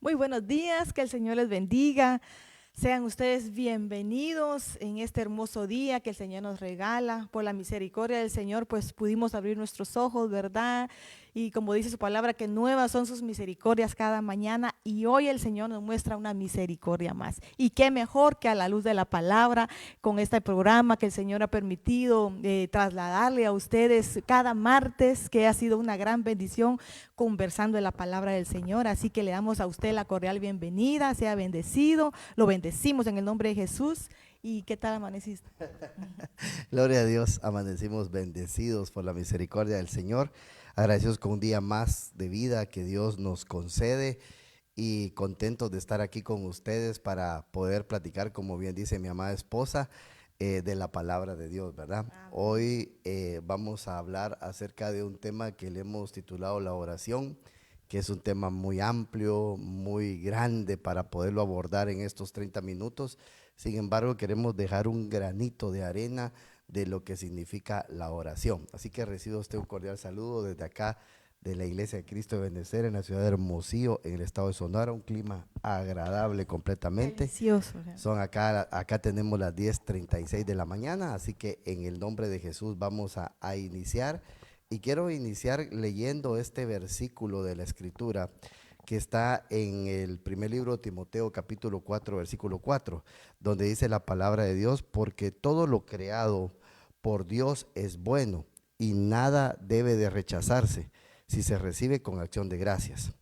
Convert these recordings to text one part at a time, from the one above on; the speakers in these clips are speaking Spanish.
Muy buenos días, que el Señor les bendiga. Sean ustedes bienvenidos en este hermoso día que el Señor nos regala. Por la misericordia del Señor, pues pudimos abrir nuestros ojos, ¿verdad? Y como dice su palabra, que nuevas son sus misericordias cada mañana. Y hoy el Señor nos muestra una misericordia más. Y qué mejor que a la luz de la palabra, con este programa que el Señor ha permitido trasladarle a ustedes cada martes, que ha sido una gran bendición conversando en la palabra del Señor. Así que le damos a usted la cordial bienvenida, sea bendecido, lo bendecimos en el nombre de Jesús. ¿Y qué tal amaneciste? Gloria a Dios, amanecimos bendecidos por la misericordia del Señor, agradecidos con un día más de vida que Dios nos concede y contentos de estar aquí con ustedes para poder platicar, como bien dice mi amada esposa, de la palabra de Dios, ¿verdad? Amén. Hoy vamos a hablar acerca de un tema que le hemos titulado la oración, que es un tema muy amplio, muy grande para poderlo abordar en estos 30 minutos. Sin embargo, queremos dejar un granito de arena de lo que significa la oración. Así que reciba usted un cordial saludo desde acá de la Iglesia de Cristo de Benecer en la ciudad de Hermosillo, en el estado de Sonora, un clima agradable completamente. Delicioso. Son acá tenemos las 10:36 de la mañana, así que en el nombre de Jesús vamos a iniciar. Y quiero iniciar leyendo este versículo de la Escritura que está en el primer libro de Timoteo, capítulo 4, versículo 4, donde dice la palabra de Dios: porque todo lo creado por Dios es bueno y nada debe de rechazarse si se recibe con acción de gracias,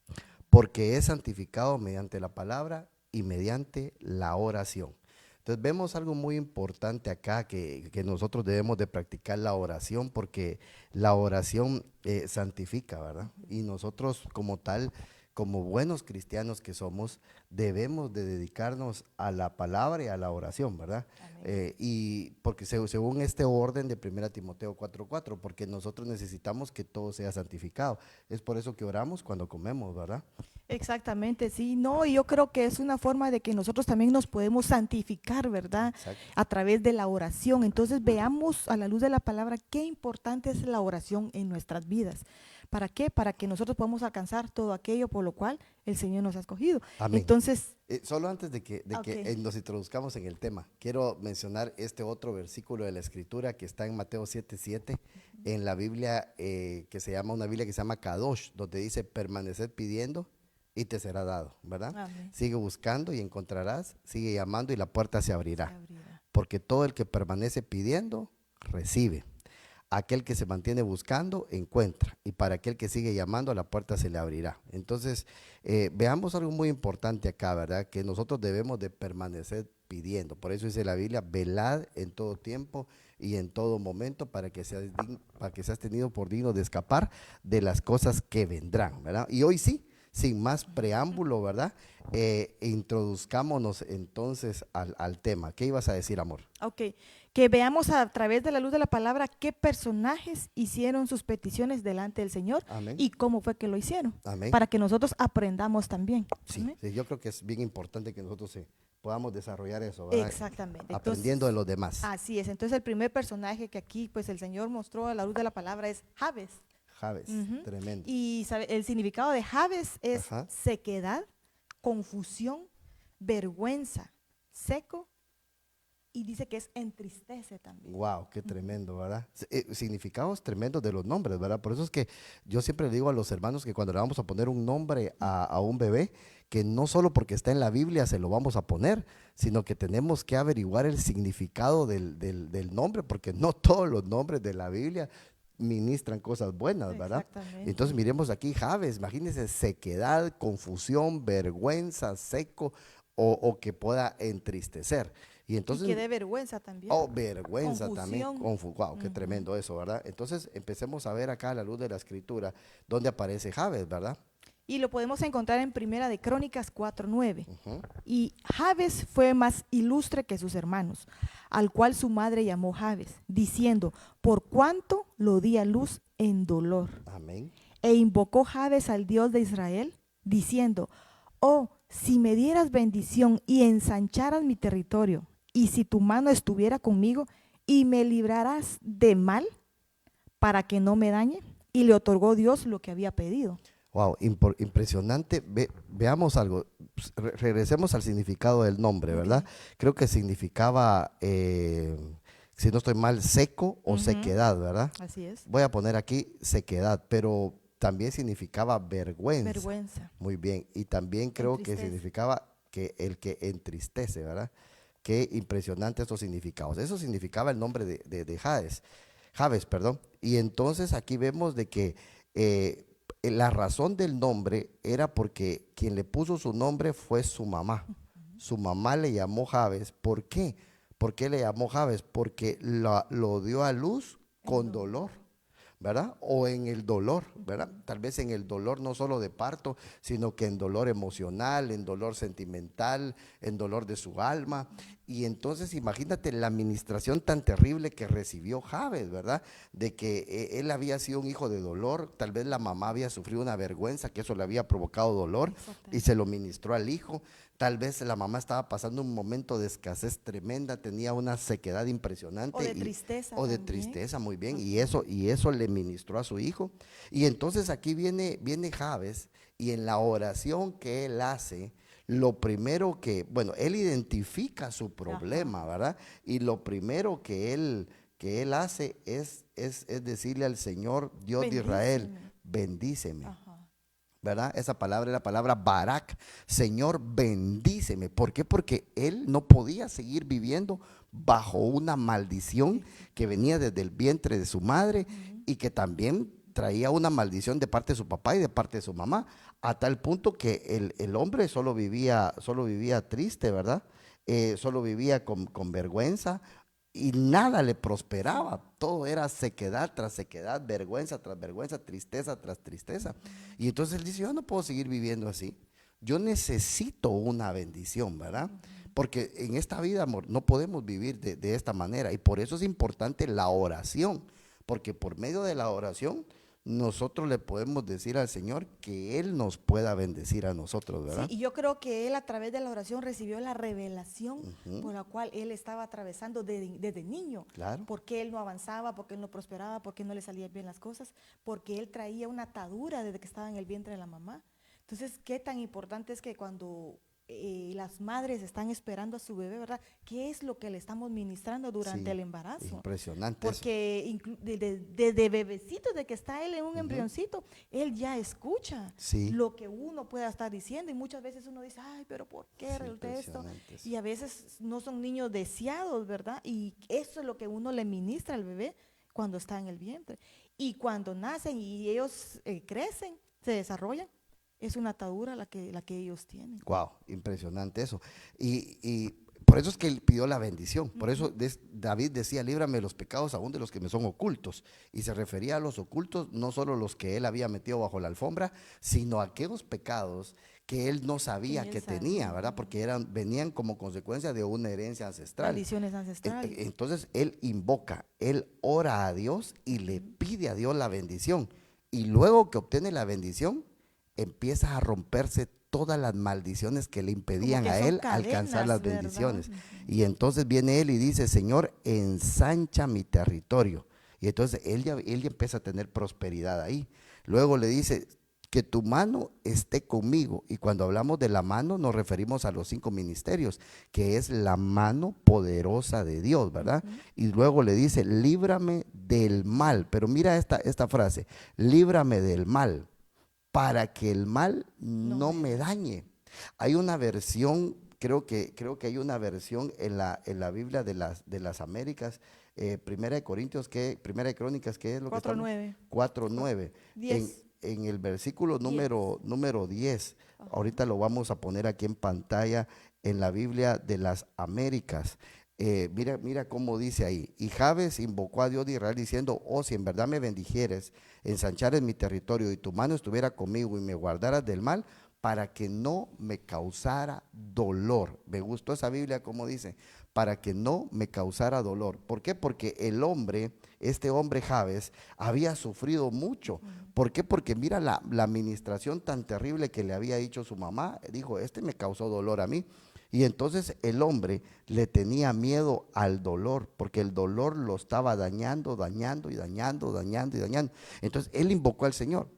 porque es santificado mediante la palabra y mediante la oración. Entonces vemos algo muy importante acá, que nosotros debemos de practicar la oración, porque la oración santifica, ¿verdad? Y nosotros como tal, como buenos cristianos que somos, debemos de dedicarnos a la palabra y a la oración, ¿verdad? Amén. Y porque según este orden de 1 Timoteo 4:4, porque nosotros necesitamos que todo sea santificado. Es por eso que oramos cuando comemos, ¿verdad? Exactamente, sí, no, y yo creo que es una forma de que nosotros también nos podemos santificar, ¿verdad? Exacto. A través de la oración. Entonces veamos a la luz de la palabra qué importante es la oración en nuestras vidas. ¿Para qué? Para que nosotros podamos alcanzar todo aquello por lo cual el Señor nos ha escogido. Amén. Entonces, Solo antes de que ok. nos introduzcamos en el tema, quiero mencionar este otro versículo de la Escritura que está en Mateo 7:7, en la Biblia que se llama, una Biblia que se llama Kadosh, donde dice: permaneced pidiendo y te será dado, ¿verdad? Amén. Sigue buscando y encontrarás, sigue llamando y la puerta se Se abrirá, abrirá. porque todo el que permanece pidiendo, recibe. Aquel que se mantiene buscando, encuentra. Y para aquel que sigue llamando, la puerta se le abrirá. Entonces, veamos algo muy importante acá, ¿verdad? Que nosotros debemos de permanecer pidiendo. Por eso dice la Biblia: velad en todo tiempo y en todo momento, para que seas tenido por digno de escapar de las cosas que vendrán, ¿verdad? Y hoy sí, sin más preámbulo, ¿verdad? Introduzcámonos entonces al tema. ¿Qué ibas a decir, amor? Ok, que veamos a través de la luz de la palabra qué personajes hicieron sus peticiones delante del Señor Amén. y cómo fue que lo hicieron, Amén. para que nosotros aprendamos también. Sí, Amén. sí, yo creo que es bien importante que nosotros podamos desarrollar eso, ¿verdad? Exactamente. Aprendiendo de Entonces, los demás. así es. Entonces, el primer personaje que aquí, pues, el Señor mostró a la luz de la palabra es Jabes. Javes, Ujú. tremendo. Y el significado de Jabes es Ajá. sequedad, confusión, vergüenza, seco, y dice que es entristece también. Wow, qué Ujú. tremendo, ¿verdad? Significados tremendos de los nombres, ¿verdad? Por eso es que yo siempre le digo a los hermanos que cuando le vamos a poner un nombre a un bebé, que no solo porque está en la Biblia se lo vamos a poner, sino que tenemos que averiguar el significado del nombre, porque no todos los nombres de la Biblia ministran cosas buenas, ¿verdad? Exactamente. Entonces miremos aquí Javes, imagínense: sequedad, confusión, vergüenza, seco, o que pueda entristecer. Y Y entonces, que dé vergüenza también. oh, vergüenza también, Confusión. wow, qué Ujú. tremendo eso, ¿verdad? Entonces empecemos a ver acá a la luz de la Escritura dónde aparece Javes, ¿verdad? Y lo podemos encontrar en Primera de Crónicas 4:9. Ujú. Y Jabes fue más ilustre que sus hermanos, al cual su madre llamó Jabes, diciendo, por cuanto lo di a luz en dolor. Amén. E invocó Jabes al Dios de Israel, diciendo, oh, si me dieras bendición y ensancharas mi territorio, y si tu mano estuviera conmigo y me librarás de mal para que no me dañe. Y le otorgó Dios lo que había pedido. Wow, impresionante. Veamos algo. Pues, regresemos al significado del nombre, Ok. ¿verdad? Creo que significaba, si no estoy mal, seco o Ujú. sequedad, ¿verdad? Así es. Voy a poner aquí sequedad, pero también significaba vergüenza. Vergüenza. Muy bien. Y también creo que Entristece. significaba que el que entristece, ¿verdad? Qué impresionante estos significados. Eso significaba el nombre de Jades, Javes, perdón. Y entonces aquí vemos de que eh, la razón del nombre era porque quien le puso su nombre fue su mamá. Su mamá le llamó Javes. ¿Por qué? ¿Por qué le llamó Javes? Porque lo dio a luz En con dolor. dolor. ¿Verdad? O en el dolor, ¿verdad? Ujú. Tal vez en el dolor no solo de parto, sino que en dolor emocional, en dolor sentimental, en dolor de su alma. Y entonces imagínate la administración tan terrible que recibió Javes, ¿verdad? De que él había sido un hijo de dolor, tal vez la mamá había sufrido una vergüenza, que eso le había provocado dolor y se Exactamente. lo ministró al hijo. Tal vez la mamá estaba pasando un momento de escasez tremenda, tenía una sequedad O impresionante de tristeza o de también. tristeza, muy bien, Ajá. y eso le ministró a su hijo. Y entonces aquí viene Javes y en la oración que él hace, lo primero que, bueno, él identifica su Ajá. problema, ¿verdad? Y lo primero que él hace es decirle al Señor, Dios de Israel, Bendíceme. bendíceme. Ajá. ¿Verdad? Esa palabra es la palabra Barak. Señor, bendíceme. ¿Por qué? Porque él no podía seguir viviendo bajo una maldición que Exacto. venía desde el vientre de su madre Ujú. y que también traía una maldición de parte de su papá y de parte de su mamá, a tal punto que el hombre solo vivía triste, ¿verdad? Solo vivía con vergüenza y nada le Sí. prosperaba. Todo era sequedad tras sequedad, vergüenza tras vergüenza, tristeza tras tristeza. Ujú. Y entonces él dice, yo no puedo seguir viviendo así. Yo necesito una bendición, ¿verdad? Ujú. Porque en esta vida, amor, no podemos vivir de esta manera. Y por eso es importante la oración. Porque por medio de la oración, nosotros le podemos decir al Señor que Él nos pueda bendecir a nosotros, Sí, ¿verdad? y yo creo que él a través de la oración recibió la revelación Ujú, por la cual él estaba atravesando desde niño. claro, Porque él no avanzaba, porque él no prosperaba, porque no le salían bien las cosas, porque él traía una atadura desde que estaba en el vientre de la mamá. Entonces, qué tan importante es que cuando las madres están esperando a su bebé, ¿verdad? ¿Qué es lo que le estamos ministrando durante sí, el embarazo? impresionante eso. Porque desde bebecito, de que está él en un Ujú, embrioncito, él ya escucha sí, lo que uno pueda estar diciendo y muchas veces uno dice, ay, pero ¿por qué es resulta esto? impresionante eso. Y a veces no son niños deseados, ¿verdad? Y eso es lo que uno le ministra al bebé cuando está en el vientre. Y cuando nacen y ellos crecen, se desarrollan, es una atadura la que ellos tienen. Wow, impresionante eso. Y por eso es que él pidió la bendición. Por eso Ujú. David decía, líbrame de los pecados aún de los que me son ocultos. Y se refería a los ocultos, no solo los que él había metido bajo la alfombra, sino a aquellos pecados que él no Que ni sabía él que sabía. tenía, ¿verdad? Ujú. Porque venían como consecuencia de una herencia ancestral. Maldiciones ancestrales. Entonces él invoca, él ora a Dios y le Ujú. pide a Dios la bendición. Y luego que obtiene la bendición, empieza a romperse todas las maldiciones que le Como impedían que a son él alcanzar cadenas, las ¿verdad? bendiciones. Ujú. Y entonces viene él y dice, Señor, ensancha mi territorio. Y entonces él ya empieza a tener prosperidad ahí. Luego le dice, que tu mano esté conmigo. Y cuando hablamos de la mano nos referimos a los 5 ministerios, que es la mano poderosa de Dios, ¿verdad? Ujú. Y luego le dice, líbrame del mal. Pero mira esta frase, líbrame del mal para que el mal No no me me dañe. dañe. Hay una versión, creo que hay una versión en la Biblia de las Américas, Primera de Corintios, Primera de Crónicas, ¿qué es lo que Cuatro estamos? nueve. cuatro Cua- nueve En, 10. en el versículo 10. número 10, Ajá. ahorita lo vamos a poner aquí en pantalla, en la Biblia de las Américas. Mira cómo dice ahí, y Jabes invocó a Dios de Israel diciendo, oh, si en verdad me bendijeres, ensanchares mi territorio y tu mano estuviera conmigo y me guardaras del mal, para que no me causara dolor. Me gustó esa Biblia como dice, para que no me causara dolor. ¿Por qué? Porque este hombre Jabes, había sufrido mucho. Ujú. ¿Por qué? Porque mira la administración tan terrible que le había hecho su mamá. Dijo, este me causó dolor a mí. Y entonces el hombre le tenía miedo al dolor, porque el dolor lo estaba dañando, dañando y dañando, dañando y dañando. Entonces él invocó al Señor.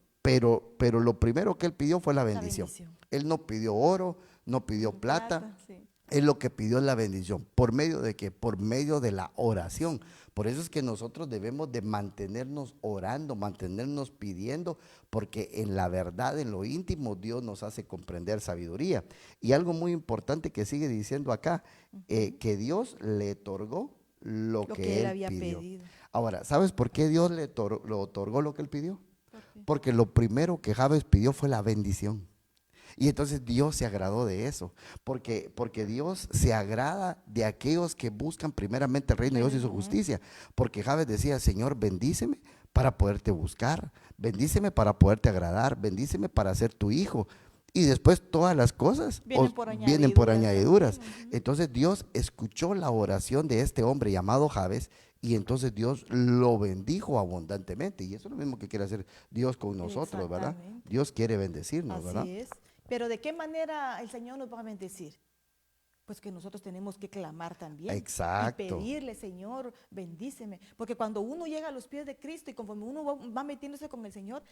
pero lo primero que él pidió fue la La bendición. bendición. Él no pidió oro, no pidió plata. Sí. Él lo que pidió es la bendición. ¿Por medio de qué? Por medio de la oración. Por eso es que nosotros debemos de mantenernos orando, mantenernos pidiendo, porque en la verdad, en lo íntimo, Dios nos hace comprender sabiduría. Y algo muy importante que sigue diciendo acá, que Dios le otorgó lo Lo que que él él había pidió. pedido. Ahora, ¿sabes por qué Dios lo otorgó lo que él pidió? ¿Por qué? Porque lo primero que Jabes pidió fue la bendición. Y entonces Dios se agradó de eso, porque Dios se agrada de aquellos que buscan primeramente el reino de Dios y su justicia. Porque Jabes decía, Señor, bendíceme para poderte buscar, bendíceme para poderte agradar, bendíceme para ser tu hijo. Y después todas las cosas vienen por añadiduras. También. Entonces Dios escuchó la oración de este hombre llamado Jabes. Y entonces Dios lo bendijo abundantemente. Y eso es lo mismo que quiere hacer Dios con nosotros, ¿verdad? Exactamente. Dios quiere bendecirnos, ¿verdad? Así es. Pero ¿de qué manera el Señor nos va a bendecir? Pues que nosotros tenemos que clamar también. Exacto. Y pedirle, Señor, bendíceme. Porque cuando uno llega a los pies de Cristo y conforme uno va metiéndose con el Señor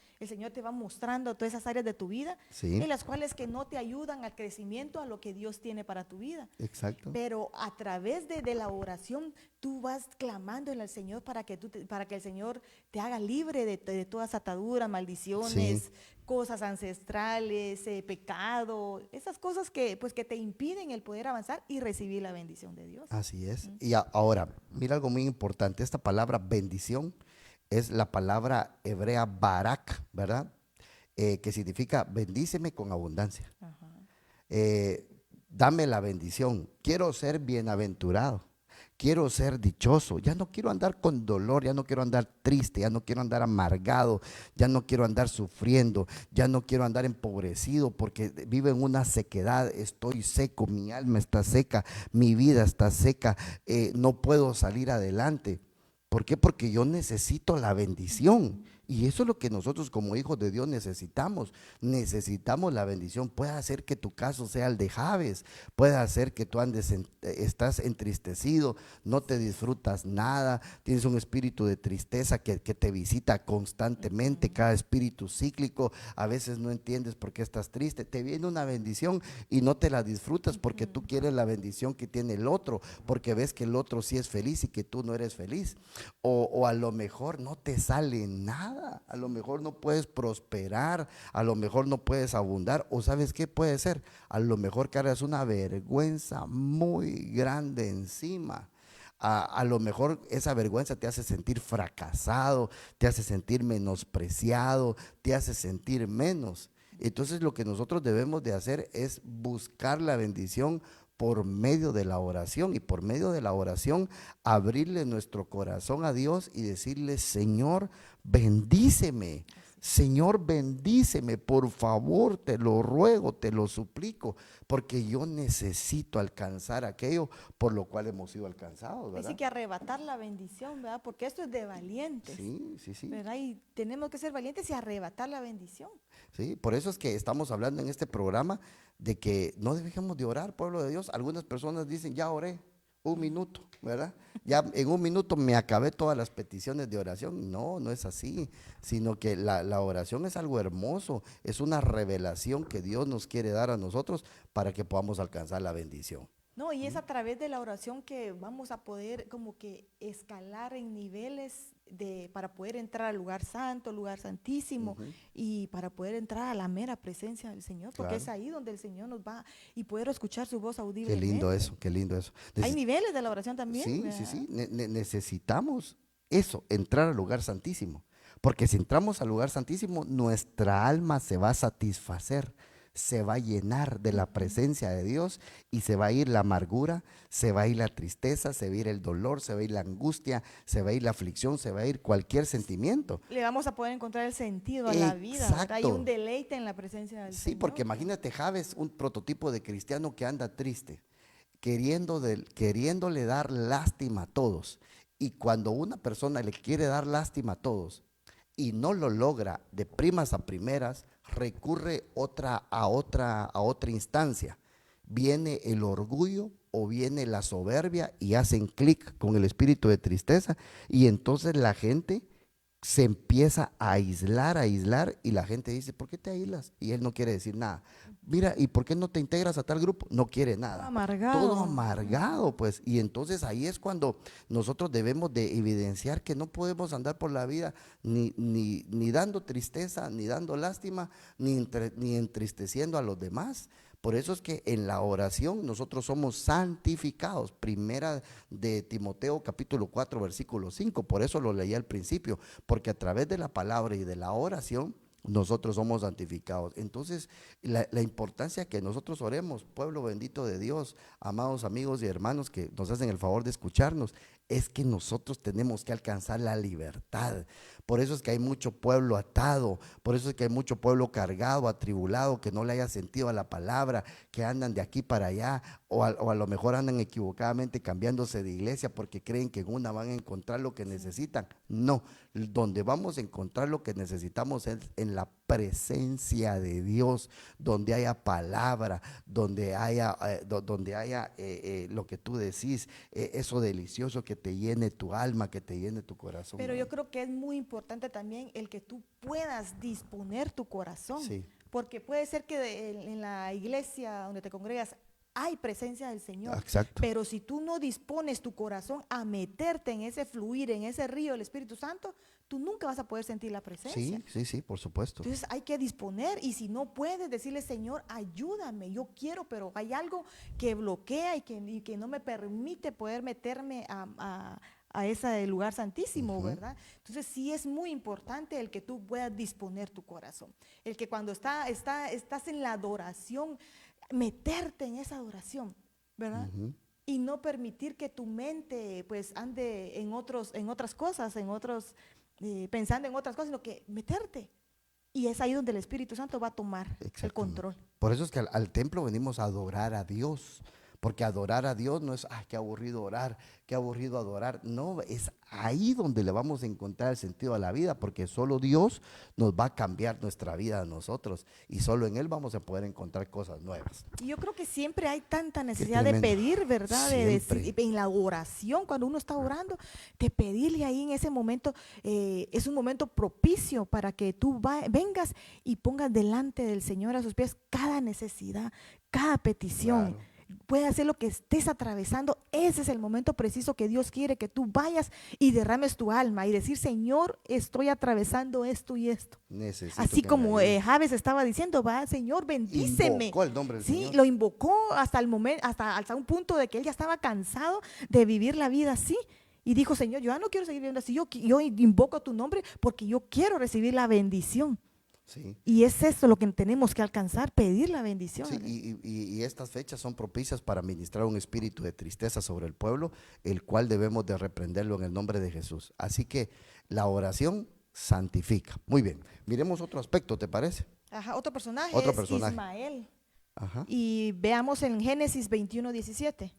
te va mostrando todas esas áreas de tu vida, Sí. en las cuales que no te ayudan al crecimiento, a lo que Dios tiene para tu vida. Exacto. Pero a través de la oración, tú vas clamándole al Señor para que el Señor te haga libre de todas ataduras, maldiciones, Sí. cosas ancestrales, pecado, esas cosas que te impiden el poder avanzar y recibir la bendición de Dios. Así es. Y ahora, mira algo muy importante. Esta palabra bendición es la palabra hebrea barak, ¿verdad? Que significa bendíceme con abundancia. Ajá. Dame la bendición. Quiero ser bienaventurado. Quiero ser dichoso, ya no quiero andar con dolor, ya no quiero andar triste, ya no quiero andar amargado, ya no quiero andar sufriendo, ya no quiero andar empobrecido porque vivo en una sequedad, estoy seco, mi alma está seca, mi vida está seca, no puedo salir adelante. ¿Por qué? Porque yo necesito la bendición. Y eso es lo que nosotros como hijos de Dios necesitamos. Necesitamos la bendición. Puede hacer que tu caso sea el de Jabes. Puede hacer que tú estás entristecido, no te disfrutas nada, tienes un espíritu de tristeza que te visita constantemente, cada espíritu cíclico. A veces no entiendes por qué estás triste. Te viene una bendición y no te la disfrutas porque tú quieres la bendición que tiene el otro, porque ves que el otro sí es feliz y que tú no eres feliz. O a lo mejor no te sale nada. A lo mejor no puedes prosperar, a lo mejor no puedes abundar, o ¿sabes qué puede ser? A lo mejor cargas una vergüenza muy grande encima. A lo mejor esa vergüenza te hace sentir fracasado, te hace sentir menospreciado, te hace sentir menos. Entonces lo que nosotros debemos de hacer es buscar la bendición por medio de la oración, y por medio de la oración abrirle nuestro corazón a Dios y decirle, Señor, bendíceme. Señor, bendíceme, por favor, te lo ruego, te lo suplico, porque yo necesito alcanzar aquello por lo cual hemos sido alcanzados, ¿verdad? Así que arrebatar la bendición, ¿verdad? Porque esto es de valientes. Sí, sí, sí. ¿Verdad? Y tenemos que ser valientes y arrebatar la bendición. Sí, por eso es que estamos hablando en este programa de que no dejemos de orar, pueblo de Dios. Algunas personas dicen, ya oré un minuto, ¿verdad? Ya en un minuto me acabé todas las peticiones de oración. No, no es así, sino que la oración es algo hermoso, es una revelación que Dios nos quiere dar a nosotros para que podamos alcanzar la bendición. No, y es a través de la oración que vamos a poder como que escalar en niveles para poder entrar al lugar santo, al lugar santísimo, y para poder entrar a la mera presencia del Señor, porque Claro. es ahí donde el Señor nos va y poder escuchar su voz Qué audiblemente. lindo eso, qué lindo eso. Hay niveles de la oración también. Sí, ¿verdad? sí, sí, necesitamos eso, entrar al lugar santísimo, porque si entramos al lugar santísimo, nuestra alma se va a satisfacer, se va a llenar de la presencia de Dios y se va a ir la amargura, se va a ir la tristeza, se va a ir el dolor, se va a ir la angustia, se va a ir la aflicción, se va a ir cualquier sentimiento. Le vamos a poder encontrar el sentido a la vida, ¿verdad? Hay Exacto. un deleite en la presencia del Sí, Señor. porque imagínate, Jabes, un prototipo de cristiano que anda triste, queriéndole dar lástima a todos. Y cuando una persona le quiere dar lástima a todos y no lo logra de primas a primeras, recurre a otra instancia. Viene el orgullo o viene la soberbia y hacen clic con el espíritu de tristeza, y entonces la gente se empieza a aislar, y la gente dice, ¿por qué te aíslas? Y él no quiere decir nada. Mira, ¿y por qué no te integras a tal grupo? No quiere nada. Todo Amargado. amargado, pues. Y entonces ahí es cuando nosotros debemos de evidenciar que no podemos andar por la vida ni dando tristeza, ni dando lástima, ni entristeciendo a los demás. Por eso es que en la oración nosotros somos santificados. Primera de Timoteo capítulo 4 versículo 5. Por eso lo leí al principio, porque a través de la palabra y de la oración nosotros somos santificados. Entonces, la importancia que nosotros oremos, pueblo bendito de Dios, amados amigos y hermanos que nos hacen el favor de escucharnos, es que nosotros tenemos que alcanzar la libertad. Por eso es que hay mucho pueblo atado, por eso es que hay mucho pueblo cargado, atribulado, que no le haya sentido a la palabra, que andan de aquí para allá, o a lo mejor andan equivocadamente cambiándose de iglesia porque creen que en una van a encontrar lo que necesitan. No, donde vamos a encontrar lo que necesitamos es en la presencia de Dios, donde haya palabra, donde haya lo que tú decís, eso delicioso que te llene tu alma, que te llene tu corazón. Pero yo creo que es muy importante también el que tú puedas disponer tu corazón, Sí, porque puede ser que en la iglesia donde te congregas hay presencia del Señor, exacto. pero si tú no dispones tu corazón a meterte en ese fluir, en ese río del Espíritu Santo, tú nunca vas a poder sentir la presencia. Sí, por supuesto. Entonces hay que disponer, y si no puedes decirle, Señor, ayúdame, yo quiero, pero hay algo que bloquea y que no me permite poder meterme a ese lugar santísimo, ¿verdad? Entonces sí es muy importante el que tú puedas disponer tu corazón, el que cuando estás en la adoración, meterte en esa adoración, ¿verdad? Y no permitir que tu mente pues ande en otras cosas, pensando en otras cosas, sino que meterte. Y es ahí donde el Espíritu Santo va a tomar el control. Por eso es que al templo venimos a adorar a Dios. Porque adorar a Dios no es, qué aburrido orar, qué aburrido adorar. No, es ahí donde le vamos a encontrar el sentido a la vida, porque solo Dios nos va a cambiar nuestra vida a nosotros, y solo en Él vamos a poder encontrar cosas nuevas. Y yo creo que siempre hay tanta necesidad de pedir, ¿verdad? De decir, en la oración, cuando uno está orando, de pedirle ahí en ese momento, es un momento propicio para que tú vengas y pongas delante del Señor a sus pies cada necesidad, cada petición. Claro. Puede hacer lo que estés atravesando. Ese es el momento preciso que Dios quiere que tú vayas y derrames tu alma y decir, Señor, estoy atravesando esto y esto. Necesito así que como me ayudes. Javes estaba diciendo, va, Señor, bendíceme. Invocó el nombre del Sí, Señor. lo invocó hasta el momento, hasta un punto de que él ya estaba cansado de vivir la vida así. Y dijo, Señor, yo ya no quiero seguir viviendo así. Yo invoco tu nombre porque yo quiero recibir la bendición. Sí. Y es eso lo que tenemos que alcanzar, pedir la bendición. Sí, y estas fechas son propicias para ministrar un espíritu de tristeza sobre el pueblo, el cual debemos de reprenderlo en el nombre de Jesús. Así que la oración santifica. Muy bien, miremos otro aspecto, ¿te parece? Ajá, otro personaje Otro es personaje. Ismael. Ajá. Y veamos en Génesis 21:17.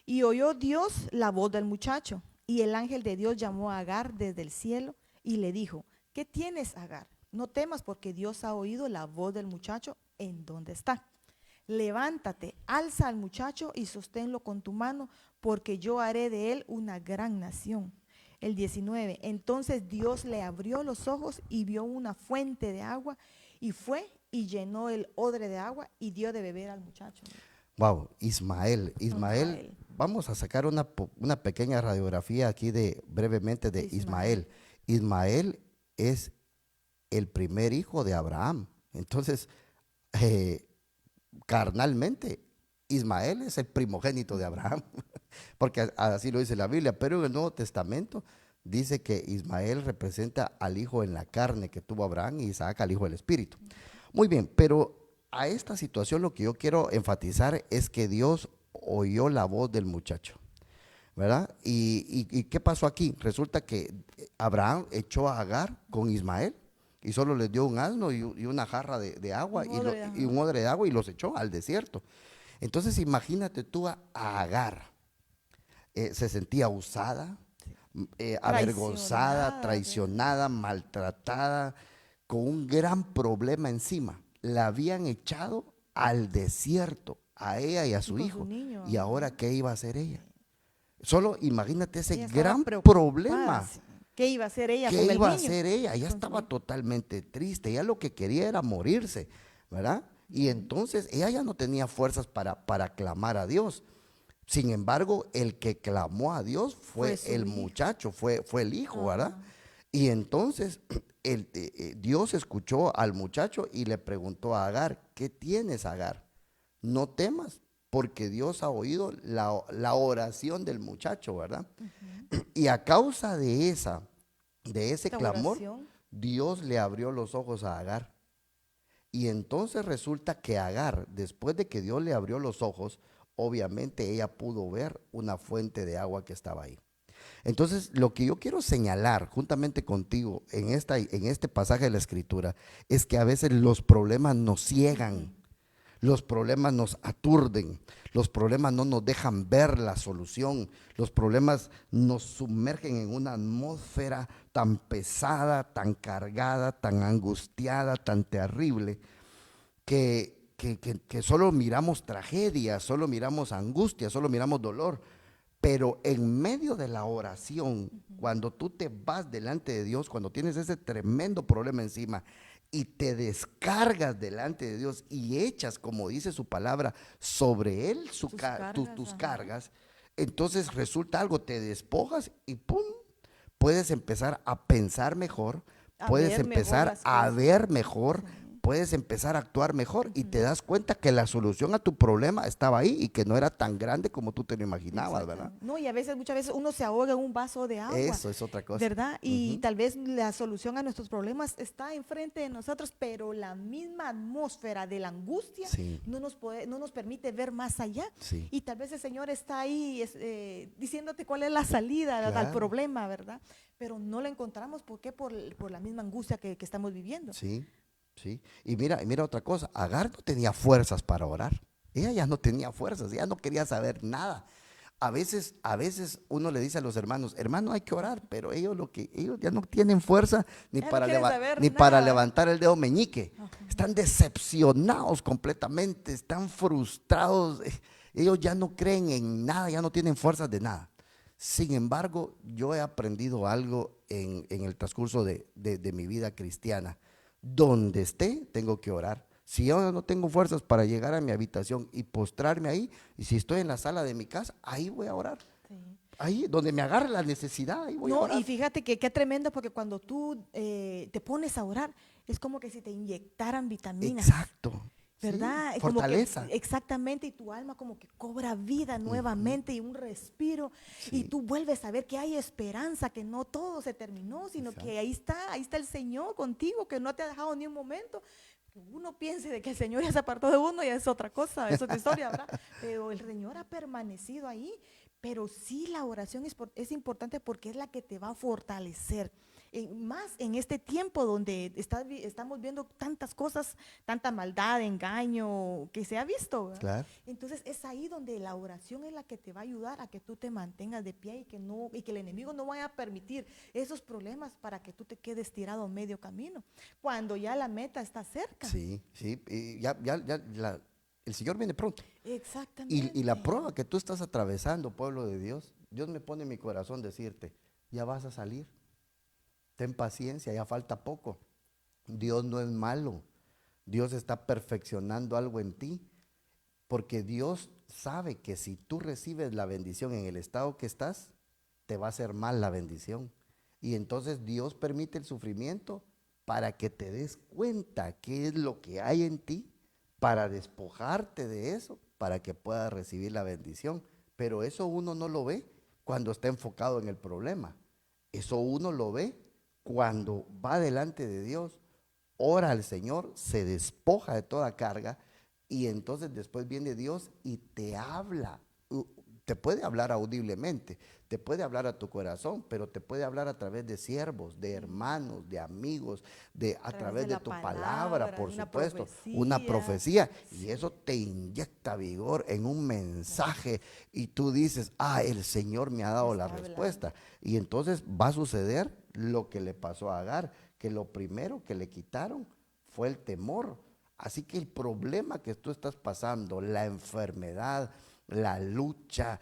Y oyó Dios la voz del muchacho, y el ángel de Dios llamó a Agar desde el cielo y le dijo, ¿qué tienes, Agar? No temas, porque Dios ha oído la voz del muchacho en donde está. Levántate, alza al muchacho y sosténlo con tu mano, porque yo haré de él una gran nación. El 19, entonces Dios le abrió los ojos y vio una fuente de agua, y fue y llenó el odre de agua y dio de beber al muchacho. Wow, Ismael. Vamos a sacar una pequeña radiografía aquí brevemente de Ismael. Ismael es el primer hijo de Abraham. Entonces, carnalmente, Ismael es el primogénito de Abraham, porque así lo dice la Biblia, pero en el Nuevo Testamento dice que Ismael representa al hijo en la carne que tuvo Abraham, y Isaac al hijo del Espíritu. Muy bien, pero a esta situación lo que yo quiero enfatizar es que Dios oyó la voz del muchacho, ¿verdad? ¿Y qué pasó aquí? Resulta que Abraham echó a Agar con Ismael, y solo les dio un asno y una jarra de agua y un odre de agua, y los echó al desierto. Entonces imagínate tú a Agar, se sentía usada, avergonzada, traicionada, maltratada, con un gran problema encima. La habían echado al desierto, a ella y a su hijo. Niño, ¿Y ahora qué iba a hacer ella? Solo imagínate ese ella gran problema. ¿Qué iba a hacer ella ¿Qué con el iba a niño? hacer ella? Ella Con su estaba hijo. totalmente triste, ella lo que quería era morirse, ¿verdad? Y entonces ella ya no tenía fuerzas para clamar a Dios. Sin embargo, el que clamó a Dios Fue fue el su hijo. muchacho, fue el hijo, ¿verdad? Ajá. Y entonces Dios escuchó al muchacho y le preguntó a Agar, ¿qué tienes, Agar? No temas, porque Dios ha oído la oración del muchacho, ¿verdad? Ujú. Y a causa de ese Esta clamor, oración. Dios le abrió los ojos a Agar. Y entonces resulta que Agar, después de que Dios le abrió los ojos, obviamente ella pudo ver una fuente de agua que estaba ahí. Entonces, lo que yo quiero señalar juntamente contigo en este pasaje de la Escritura es que a veces los problemas nos Ujú. ciegan, los problemas nos aturden, los problemas no nos dejan ver la solución, los problemas nos sumergen en una atmósfera tan pesada, tan cargada, tan angustiada, tan terrible, que solo miramos tragedia, solo miramos angustia, solo miramos dolor. Pero en medio de la oración, Ujú. cuando tú te vas delante de Dios, cuando tienes ese tremendo problema encima y te descargas delante de Dios y echas, como dice su palabra, sobre Él Sus cargas, tus ajá. cargas, entonces resulta algo, te despojas y ¡pum! Puedes empezar a pensar mejor, A puedes ver mejor empezar las a cosas. ver mejor, Sí. puedes empezar a actuar mejor y te Ujú. das cuenta que la solución a tu problema estaba ahí y que no era tan grande como tú te lo imaginabas, ¿verdad? Exactamente. No, y a veces, muchas veces uno se ahoga en un vaso de agua, Eso es otra cosa. ¿verdad? Y Ujú. tal vez la solución a nuestros problemas está enfrente de nosotros, pero la misma atmósfera de la angustia Sí, no nos permite ver más allá. sí, Y tal vez el Señor está ahí diciéndote cuál es la salida al claro, problema, ¿verdad? Pero no la encontramos. ¿Por qué? Por la misma angustia que estamos viviendo. sí, sí. Y mira otra cosa, Agar no tenía fuerzas para orar. Ella ya no tenía fuerzas, ella no quería saber nada. A veces uno le dice a los hermanos, hermano, hay que orar, pero ellos ya no tienen fuerza Ella no quiere saber ni para nada. levantar el dedo meñique. Ajá. Están decepcionados completamente, están frustrados. Ellos ya no creen en nada, ya no tienen fuerzas de nada. Sin embargo, yo he aprendido algo en el transcurso de mi vida cristiana. Donde esté, tengo que orar. Si yo no tengo fuerzas para llegar a mi habitación y postrarme ahí, y si estoy en la sala de mi casa, ahí voy a orar. Sí. Ahí, donde me agarre la necesidad, ahí voy a No, y orar. fíjate que qué tremendo porque cuando tú te pones a orar, es como que si te inyectaran vitaminas, Exacto. Sí, ¿verdad? Como que fortaleza. exactamente, y tu alma como que cobra vida Ujú. nuevamente y un respiro, y Sí, tú vuelves a ver que hay esperanza, que no todo se terminó, sino que exacto. ahí está el Señor contigo, que no te ha dejado ni un momento. Que uno piense de que el Señor ya se apartó de uno, ya es otra cosa, es otra historia, ¿verdad? Pero el Señor ha permanecido ahí. Pero sí, la oración es importante porque es la que te va a fortalecer. Más en este tiempo donde estamos viendo tantas cosas, tanta maldad, engaño que se ha visto, ¿verdad? Claro. Entonces es ahí donde la oración es la que te va a ayudar a que tú te mantengas de pie y que el enemigo no vaya a permitir esos problemas para que tú te quedes tirado a medio camino, cuando ya la meta está cerca. Sí, sí. Y el Señor viene pronto. Y la Exactamente. prueba que tú estás atravesando, pueblo de Dios, Dios me pone en mi corazón decirte, ya vas a salir. Ten paciencia, ya falta poco. Dios no es malo. Dios está perfeccionando algo en ti, porque Dios sabe que si tú recibes la bendición en el estado que estás, te va a hacer mal la bendición. Y entonces Dios permite el sufrimiento para que te des cuenta qué es lo que hay en ti, para despojarte de eso, para que puedas recibir la bendición. Pero eso uno no lo ve cuando está enfocado en el problema. Eso uno lo ve cuando va delante de Dios, ora al Señor, se despoja de toda carga y entonces después viene Dios y te habla. Te puede hablar audiblemente, te puede hablar a tu corazón, pero te puede hablar a través de siervos, de hermanos, de amigos, A a través de través de la tu palabra, palabra, por de una supuesto, una profecía. profecía, y Sí, eso te inyecta vigor en un gracias. mensaje y tú dices, el Señor me ha Me dado la está hablando. respuesta. Y entonces va a suceder lo que le pasó a Agar, que lo primero que le quitaron fue el temor. Así que el problema que tú estás pasando, la enfermedad, la lucha,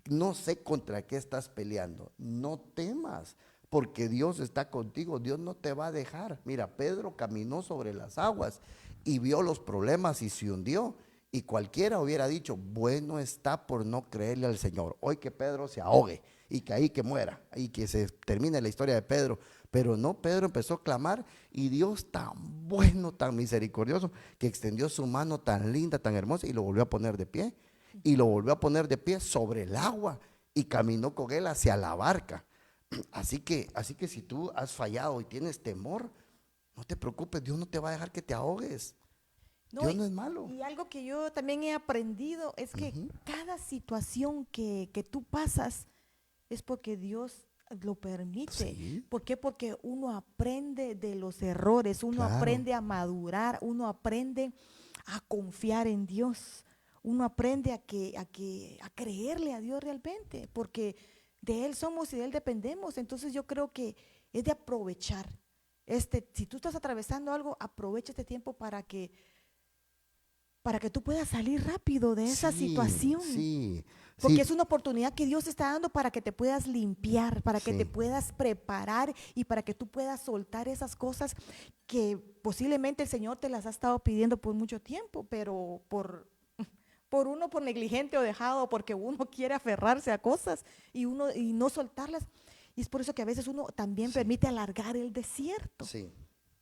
no sé contra qué estás peleando, no temas, porque Dios está contigo, Dios no te va a dejar. Mira, Pedro caminó sobre las aguas y vio los problemas y se hundió. Y cualquiera hubiera dicho, bueno está por no creerle al Señor. Hoy que Pedro se ahogue y que ahí que muera y que se termine la historia de Pedro. Pero no, Pedro empezó a clamar y Dios tan bueno, tan misericordioso, que extendió su mano tan linda, tan hermosa y lo volvió a poner de pie. Y lo volvió a poner de pie sobre el agua y caminó con él hacia la barca. Así que si tú has fallado y tienes temor, no te preocupes, Dios no te va a dejar que te ahogues. No, Dios no es malo. y algo que yo también he aprendido es que Ujú. cada situación que tú pasas es porque Dios lo permite. Sí, ¿Por qué? Porque uno aprende de los errores, uno claro. aprende a madurar, uno aprende a confiar en Dios, uno aprende a creerle a Dios realmente, porque de Él somos y de Él dependemos. Entonces yo creo que es de aprovechar. Si tú estás atravesando algo, aprovecha este tiempo para que tú puedas salir rápido de esa Sí, situación. sí, Porque sí, es una oportunidad que Dios te está dando para que te puedas limpiar, para que te sí. puedas preparar y para que tú puedas soltar esas cosas que posiblemente el Señor te las ha estado pidiendo por mucho tiempo, pero por negligente o dejado, porque uno quiere aferrarse a cosas y no soltarlas. Y es por eso que a veces uno también Sí, permite alargar el desierto, sí, sí.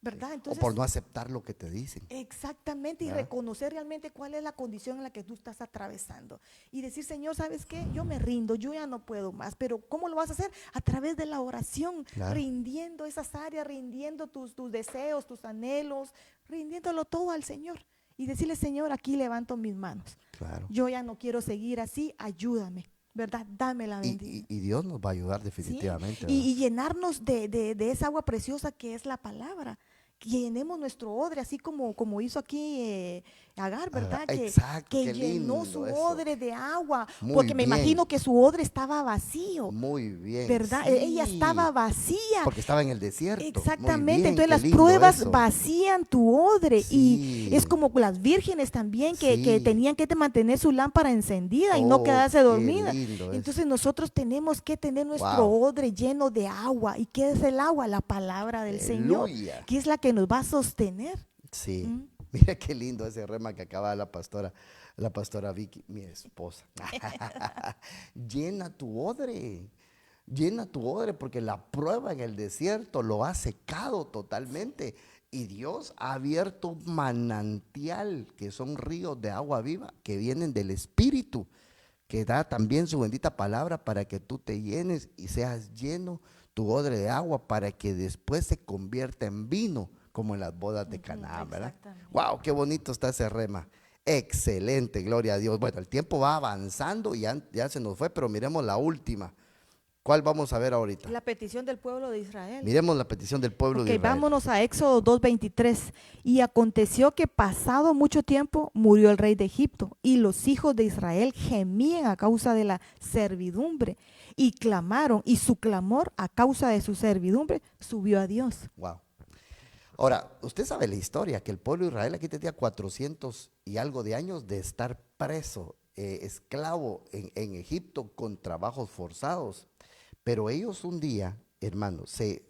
¿verdad? O por Entonces, no aceptar lo que te dicen, exactamente, y ¿verdad? reconocer realmente cuál es la condición en la que tú estás atravesando. Y decir, Señor, ¿sabes qué? Yo me rindo, yo ya no puedo más, pero ¿cómo lo vas a hacer? A través de la oración, Claro, rindiendo esas áreas, rindiendo tus deseos, tus anhelos, rindiéndolo todo al Señor. Y decirle, Señor, aquí levanto mis manos. claro. Yo ya no quiero seguir así, ayúdame, ¿verdad? Dame la Y, bendición. y Dios nos va a ayudar Sí, definitivamente, y, ¿verdad? y llenarnos de esa agua preciosa que es la palabra. Que llenemos nuestro odre, así como hizo aquí Agar, ¿verdad? Exacto, Que qué llenó su lindo eso. odre de agua, Muy porque me bien, imagino que su odre estaba vacío, muy bien, ¿verdad? Ella estaba sí. vacía. Porque estaba en el desierto. Muy Exactamente, bien, entonces qué las lindo pruebas eso. vacían tu odre y es Sí, como las vírgenes también que sí. tenían que mantener su lámpara encendida y no Oh, quedarse qué dormida. lindo eso. Entonces nosotros tenemos que tener nuestro Wow. odre lleno de agua. ¿Y qué es el agua? La palabra del Señor, Aleluya. que es la que nos va a sostener. Sí. ¿Mm? Mira qué lindo ese rema que acaba la pastora Vicky, mi esposa. Llena tu odre. Llena tu odre porque la prueba en el desierto lo ha secado totalmente. Y Dios ha abierto un manantial que son ríos de agua viva que vienen del Espíritu, que da también su bendita palabra para que tú te llenes y seas lleno tu odre de agua para que después se convierta en vino, como en las bodas de Ujú, Canaán, ¿verdad? exactamente. ¡Wow! ¡Qué bonito está ese rema! Excelente, gloria a Dios. Bueno, el tiempo va avanzando y ya se nos fue, pero miremos la última. ¿Cuál vamos a ver ahorita? La petición del pueblo de Israel. Miremos la petición del pueblo Ok, de Israel. vámonos a Éxodo 2:23. Y aconteció que pasado mucho tiempo murió el rey de Egipto y los hijos de Israel gemían a causa de la servidumbre y clamaron y su clamor a causa de su servidumbre subió a Dios. Wow. Ahora, usted sabe la historia, que el pueblo de Israel aquí tenía 400 y algo de años de estar preso, esclavo en Egipto con trabajos forzados. Pero ellos un día, hermanos, se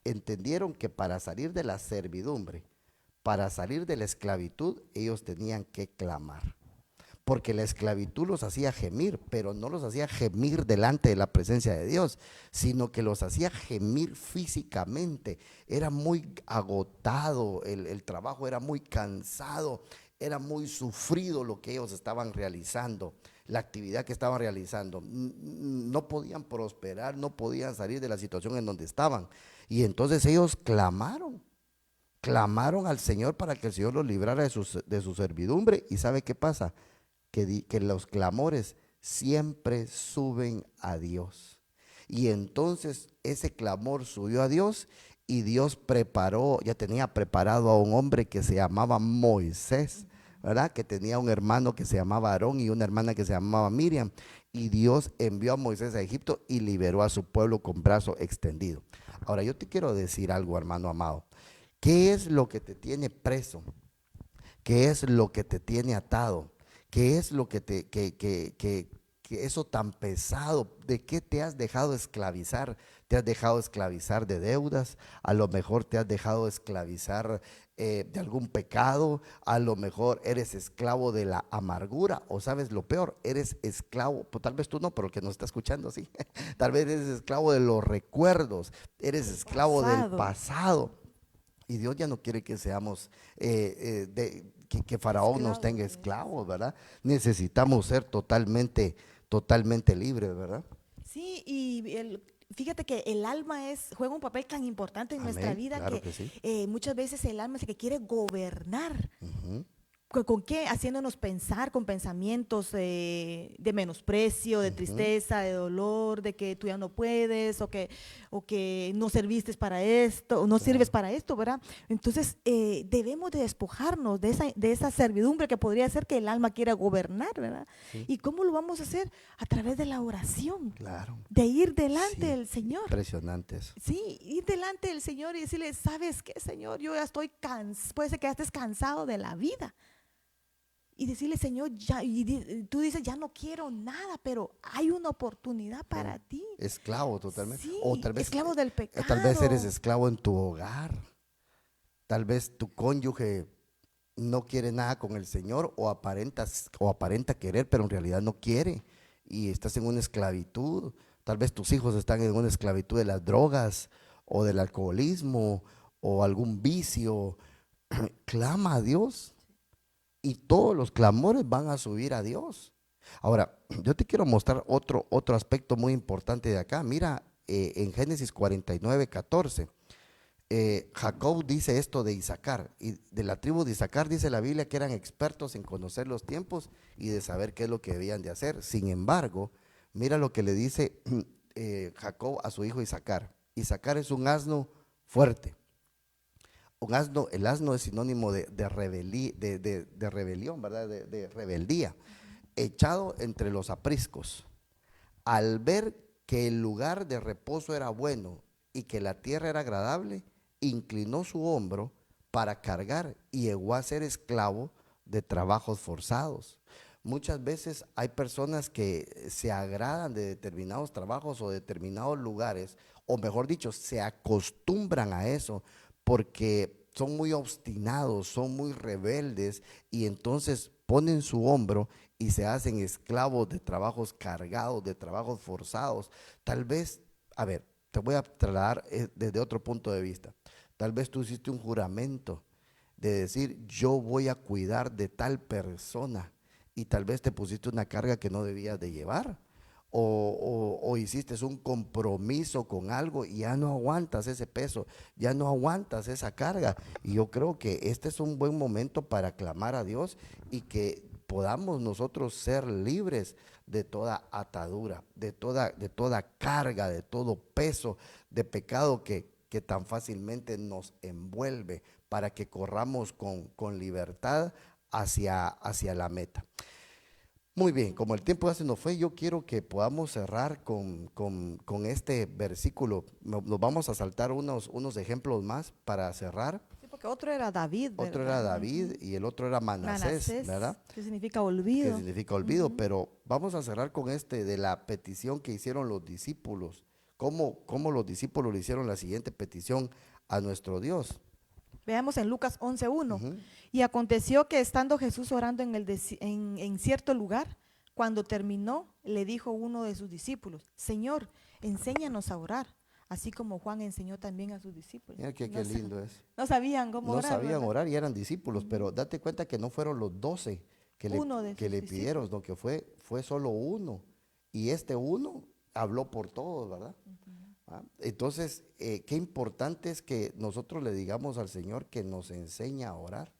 entendieron que para salir de la servidumbre, para salir de la esclavitud, ellos tenían que clamar. Porque la esclavitud los hacía gemir, pero no los hacía gemir delante de la presencia de Dios, sino que los hacía gemir físicamente. Era muy agotado, el trabajo era muy cansado, era muy sufrido lo que ellos estaban realizando, la actividad que estaban realizando. No podían prosperar, no podían salir de la situación en donde estaban. Y entonces ellos clamaron al Señor para que el Señor los librara de su servidumbre. ¿Y sabe qué pasa? Que los clamores siempre suben a Dios. Y entonces ese clamor subió a Dios y Dios ya tenía preparado a un hombre que se llamaba Moisés, ¿verdad? Que tenía un hermano que se llamaba Aarón y una hermana que se llamaba Miriam. Y Dios envió a Moisés a Egipto y liberó a su pueblo con brazo extendido. Ahora yo te quiero decir algo, hermano amado. ¿Qué es lo que te tiene preso? ¿Qué es lo que te tiene atado? ¿Qué es lo que que eso tan pesado, ¿de qué te has dejado esclavizar? ¿Te has dejado esclavizar de deudas? A lo mejor te has dejado esclavizar de algún pecado, a lo mejor eres esclavo de la amargura, o sabes lo peor, eres esclavo, pues tal vez tú no, pero el que nos está escuchando sí, tal vez eres esclavo de los recuerdos, eres esclavo del Pasado, pasado. Y Dios ya no quiere que seamos, que Faraón nos esclavo tenga de eso. esclavos, ¿verdad? Necesitamos ser totalmente libres, ¿verdad? Sí, fíjate que el alma juega un papel tan importante en nuestra Amén, vida claro que que sí. muchas veces el alma es el que quiere gobernar. Ujú, ¿Con qué? Haciéndonos pensar con pensamientos de menosprecio, de ujú, tristeza, de dolor, de que tú ya no puedes o que no serviste para esto, o no sirves claro, para esto, ¿verdad? Entonces debemos de despojarnos de esa servidumbre que podría ser que el alma quiera gobernar, ¿verdad? sí, ¿Y cómo lo vamos a hacer? A través de la oración, claro, de ir delante sí, del Señor. impresionante eso. Sí, ir delante del Señor y decirle, ¿sabes qué, Señor? Yo ya estoy cansado, puede ser que ya estés cansado de la vida y decirle, Señor, ya, tú dices, ya no quiero nada, pero hay una oportunidad Sí, para ti. esclavo totalmente. O Sí, esclavos del tal vez eres pecado. esclavo en tu hogar. Tal vez tu cónyuge no quiere nada con el Señor o aparenta querer, pero en realidad no quiere y estás en una esclavitud. Tal vez tus hijos están en una esclavitud de las drogas o del alcoholismo o algún vicio. Clama a Dios y todos los clamores van a subir a Dios. Ahora, yo te quiero mostrar otro aspecto muy importante de acá. Mira, en Génesis 49:14. Jacob dice esto de Isaacar, y de la tribu de Isaacar dice la Biblia que eran expertos en conocer los tiempos y de saber qué es lo que debían de hacer. Sin embargo, mira lo que le dice Jacob a su hijo Isaacar. Isaacar es un asno fuerte. Un asno, el asno es sinónimo de rebelión, ¿verdad? De rebeldía. Echado entre los apriscos. Al ver que el lugar de reposo era bueno y que la tierra era agradable, inclinó su hombro para cargar y llegó a ser esclavo de trabajos forzados. Muchas veces hay personas que se agradan de determinados trabajos o determinados lugares, o mejor dicho, se acostumbran a eso porque son muy obstinados, son muy rebeldes y entonces ponen su hombro y se hacen esclavos de trabajos cargados, de trabajos forzados. Tal vez, a ver, te voy a trasladar desde otro punto de vista. Tal vez tú hiciste un juramento de decir, yo voy a cuidar de tal persona y tal vez te pusiste una carga que no debías de llevar. O hiciste un compromiso con algo y ya no aguantas ese peso, ya no aguantas esa carga. Y yo creo que este es un buen momento para clamar a Dios y que podamos nosotros ser libres de toda atadura, de toda carga, de todo peso de pecado que tan fácilmente nos envuelve para que corramos con libertad hacia la meta. Muy bien, como el tiempo ya se nos fue, yo quiero que podamos cerrar con este versículo. Nos vamos a saltar unos ejemplos más para cerrar. Sí, porque otro era David, Otro era ¿verdad? David Ujú. y el otro era Manasés, Manasés, ¿verdad? que significa Que olvido. significa olvido, Ujú. pero vamos a cerrar con este de la petición que hicieron los discípulos. ¿Cómo los discípulos le hicieron la siguiente petición a nuestro Dios? Veamos en Lucas 11:1. Ujú. Y aconteció que estando Jesús orando en cierto lugar, cuando terminó, le dijo uno de sus discípulos, Señor, enséñanos a orar, así como Juan enseñó también a sus discípulos. Mira qué No, lindo es. no sabían cómo No orar, sabían ¿verdad? orar y eran discípulos, pero Ujú. date cuenta que no fueron los 12 que le, Uno de que sus le pidieron, discípulos. no, que fue solo uno. Y este uno habló por todos, ¿verdad? Ah, entonces, qué importante es que nosotros le digamos al Señor que nos enseña a orar.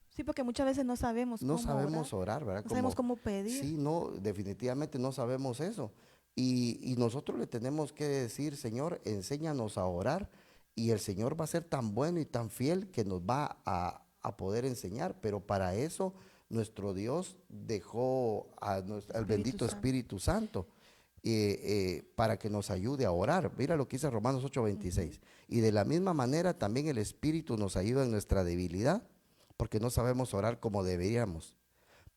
Sí, porque muchas veces no sabemos No cómo orar, sabemos orar, ¿verdad? no sabemos Como, cómo pedir. sí, no, definitivamente no sabemos eso. Y nosotros le tenemos que decir, Señor, enséñanos a orar. Y el Señor va a ser tan bueno y tan fiel que nos va a poder enseñar. Pero para eso nuestro Dios dejó al Espíritu bendito Santo. Espíritu Santo para que nos ayude a orar. Mira lo que dice Romanos Ujú. 8:26. Y de la misma manera también el Espíritu nos ayuda en nuestra debilidad, porque no sabemos orar como deberíamos,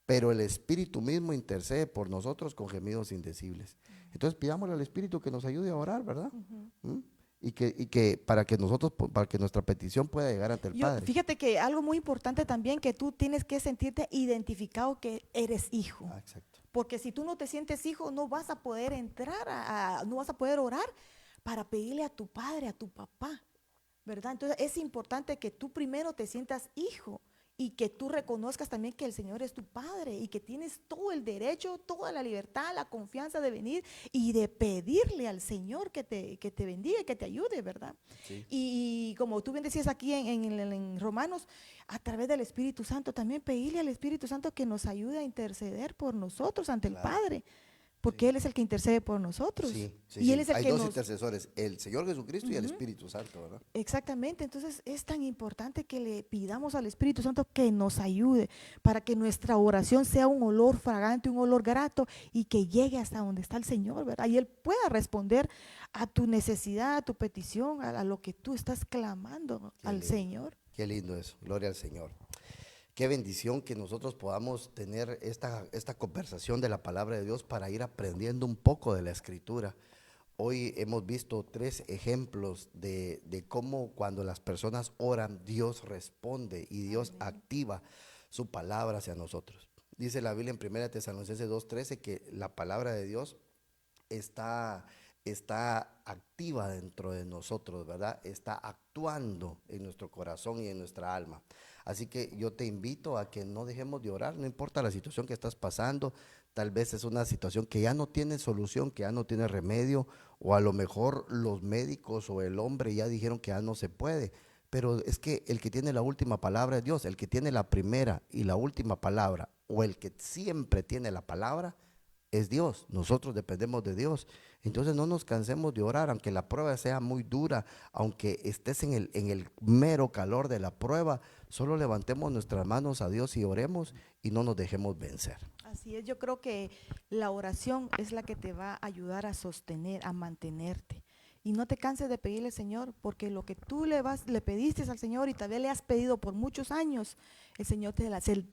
pero el Espíritu mismo intercede por nosotros con gemidos indecibles. Entonces pidámosle al Espíritu que nos ayude a orar, ¿verdad? ¿Mm? Y que para que nosotros, para que nuestra petición pueda llegar ante el Padre. Fíjate que algo muy importante también, que tú tienes que sentirte identificado que eres hijo. Exacto. Porque si tú no te sientes hijo, no vas a poder entrar, no vas a poder orar para pedirle a tu padre, a tu papá, ¿verdad? Entonces es importante que tú primero te sientas hijo y que tú reconozcas también que el Señor es tu Padre y que tienes todo el derecho, toda la libertad, la confianza de venir y de pedirle al Señor que te bendiga y que te ayude, ¿verdad? Sí. Y como tú bien decías aquí en Romanos, a través del Espíritu Santo, también pedirle al Espíritu Santo que nos ayude a interceder por nosotros ante el Padre, porque Él es el que intercede por nosotros. Sí, sí, y sí. Él es el Hay que dos intercesores, el Señor Jesucristo y el Espíritu Santo, ¿verdad? Exactamente, entonces es tan importante que le pidamos al Espíritu Santo que nos ayude para que nuestra oración sea un olor fragante, un olor grato y que llegue hasta donde está el Señor, ¿verdad? Y Él pueda responder a tu necesidad, a tu petición, a lo que tú estás clamando Qué al lindo. Señor. Qué lindo eso, gloria al Señor. Qué bendición que nosotros podamos tener esta conversación de la palabra de Dios para ir aprendiendo un poco de la Escritura. Hoy hemos visto 3 ejemplos de cómo cuando las personas oran, Dios responde y Dios activa su palabra hacia nosotros. Dice la Biblia en 1 Tesalonicenses 2:13 que la palabra de Dios está activa dentro de nosotros, ¿verdad? Está actuando en nuestro corazón y en nuestra alma. Así que yo te invito a que no dejemos de orar, no importa la situación que estás pasando. Tal vez es una situación que ya no tiene solución, que ya no tiene remedio, o a lo mejor los médicos o el hombre ya dijeron que ya no se puede. Pero es que el que tiene la última palabra es Dios, el que tiene la primera y la última palabra, o el que siempre tiene la palabra, es Dios. Nosotros dependemos de Dios. Entonces no nos cansemos de orar, aunque la prueba sea muy dura, aunque estés en el mero calor de la prueba, solo levantemos nuestras manos a Dios y oremos y no nos dejemos vencer. Así es, yo creo que la oración es la que te va a ayudar a sostener, a mantenerte. Y no te canses de pedirle al Señor, porque lo que tú le pediste al Señor y todavía le has pedido por muchos años, el Señor te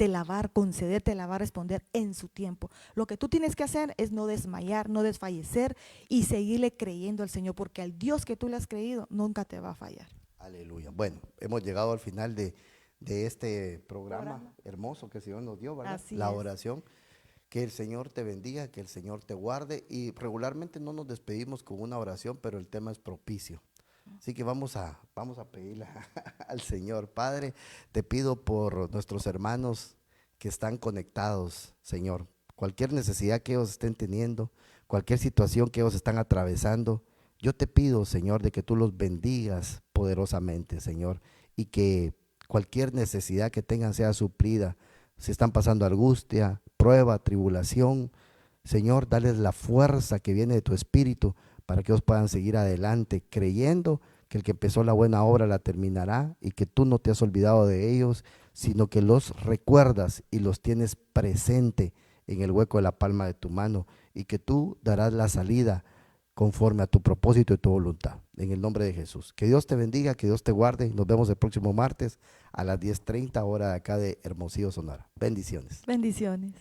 la va a conceder, te la va a responder en su tiempo. Lo que tú tienes que hacer es no desmayar, no desfallecer y seguirle creyendo al Señor, porque al Dios que tú le has creído nunca te va a fallar. Aleluya. Bueno, hemos llegado al final de este programa hermoso que el Señor nos dio, ¿verdad? Así La es. oración. Que el Señor te bendiga, que el Señor te guarde, y regularmente no nos despedimos con una oración, pero el tema es propicio. Así que vamos a pedirle al Señor. Padre, te pido por nuestros hermanos que están conectados, Señor. Cualquier necesidad que ellos estén teniendo, cualquier situación que ellos están atravesando, yo te pido, Señor, de que tú los bendigas poderosamente, Señor, y que cualquier necesidad que tengan sea suplida. Si están pasando angustia, prueba, tribulación, Señor, dales la fuerza que viene de tu Espíritu para que ellos puedan seguir adelante, creyendo que el que empezó la buena obra la terminará y que tú no te has olvidado de ellos, sino que los recuerdas y los tienes presente en el hueco de la palma de tu mano, y que tú darás la salida conforme a tu propósito y tu voluntad. En el nombre de Jesús. Que Dios te bendiga, que Dios te guarde. Nos vemos el próximo martes a las 10:30 hora de acá de Hermosillo, Sonora. Bendiciones. Bendiciones.